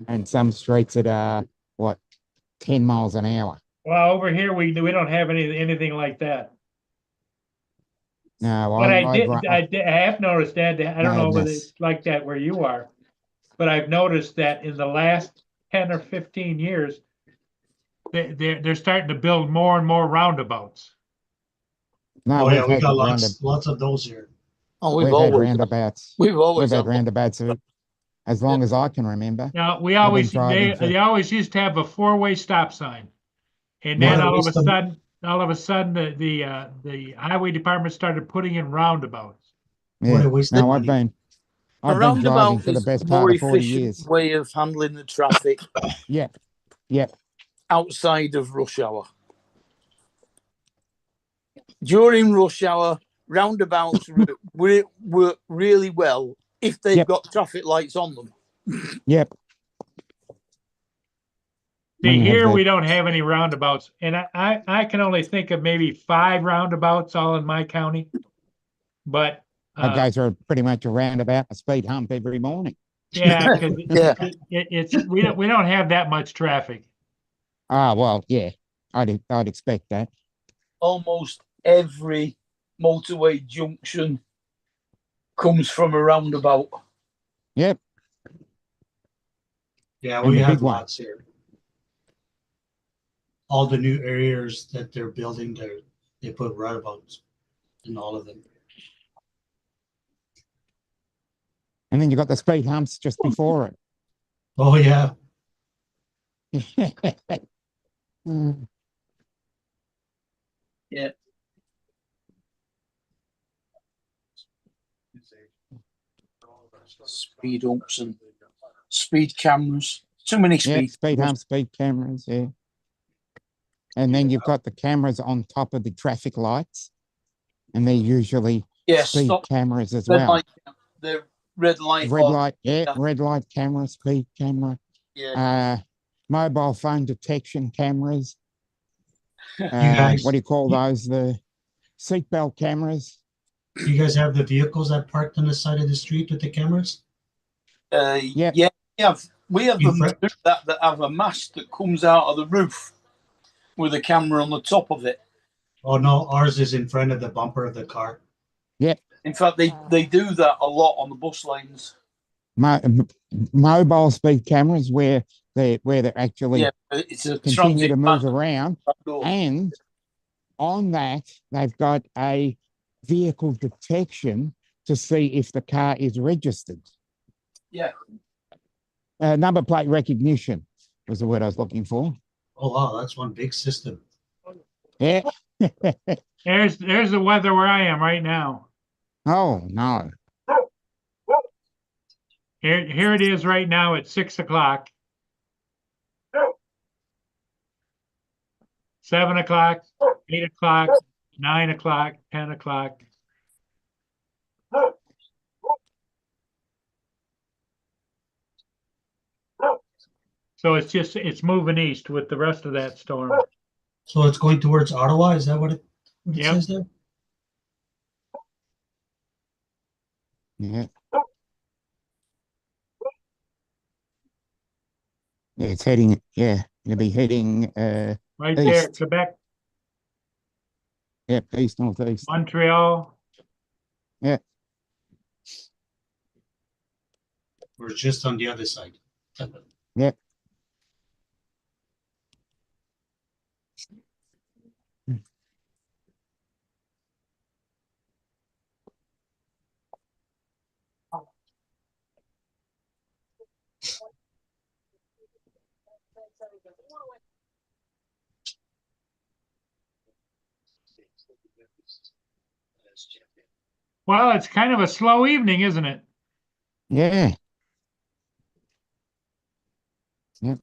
and some streets that are, what, 10 miles an hour. Well, over here, we don't have anything like that. No, But I I have noticed that, I don't know whether Madness. it's like that where you are. But I've noticed that in the last 10 or 15 years, they're starting to build more and more roundabouts. no, Oh yeah, we've we had got round, lots of those here. Oh, we've had roundabouts. we've always We've had had roundabouts as long as I can remember. Now, driving for- they always used to have a four-way stop sign. And What then a all of a waste of- sudden, the highway department started putting in roundabouts. What Yeah. a waste No, of I've money. been a driving roundabout for the is best a more part of 40 efficient years. way of handling the traffic Yeah. Yeah. outside of rush hour. During rush hour, roundabouts work really well if they've Yep. got traffic lights on them. Yep. When See, you have here that- we don't have any roundabouts, and I can only think of maybe 5 roundabouts all in my county. But I go through pretty much a roundabout, a speed hump every morning. yeah, because Yeah. we don't have that much traffic. Ah, well, yeah, I'd expect that. Almost every motorway junction comes from a roundabout. Yep. Yeah, And we the have big one. lots here. All the new areas that they're building there, they put roundabouts in all of them. And then you got the speed humps just before Oh yeah, it. Mm. Speed humps and speed cameras. Too many Yeah, speed. speed humps, speed cameras, yeah. And then you've got the cameras on top of the traffic lights. And they're usually Yeah, speed stop. cameras as Red well. light. The red light. Red or- light, yeah, yeah. red light camera, speed camera, Yeah. mobile phone detection cameras. guys- What do you call those? The seatbelt cameras. you guys have the vehicles that parked on the side of the street with the cameras? Yep. Yeah. We have In them front- that have a mast that comes out of the roof with a camera on the top of it. Oh no, ours is in front of the bumper of the car. In fact, they do that a lot on the bus lanes. Mobile speed cameras where they're actually Yeah, it's a continue transit to move van. around. Door. And on that, they've got a vehicle detection to see if the car is registered. Yeah. Number plate recognition was the word I was looking for. Oh wow, that's one big system. Yeah. There's the weather where I am right now. Oh, no. Here it is right now at 6 o'clock. 7 o'clock, 8 o'clock, 9 o'clock, 10 o'clock. So it's moving east with the rest of that storm. So it's going towards Ottawa, is that what it Yep. says there? Yeah. Yeah, it's heading, yeah, it'll be heading, Right there, East. Quebec, yep, east, northeast. Montreal. Or it's just on the other side? Yep. Well, it's kind of a slow evening, isn't it? Yeah. Yep.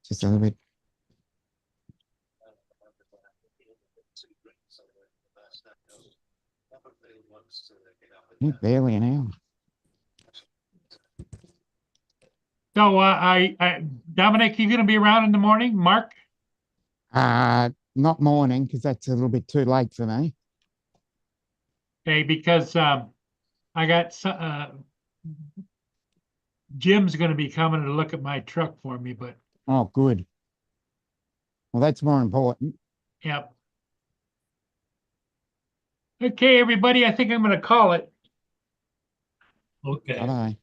Just a little bit. Yeah, barely an hour. So, Dominic, you gonna be around in the morning? Mark? Not morning because that's a little bit too late for me. Okay, because I got Jim's gonna be coming to look at my truck for me, but Oh, good. Well, that's more important. yep. Okay, everybody, I think I'm gonna call it. Okay. Bye-bye.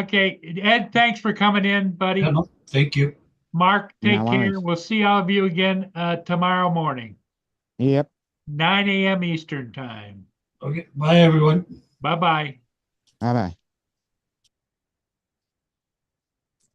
Okay, Ed, thanks for coming in, buddy. Yeah, no, thank you. Mark, take No care. worries. We'll see all of you again tomorrow morning, Yep. 9 a.m. Eastern time. Okay, bye, everyone. Bye-bye. Bye-bye.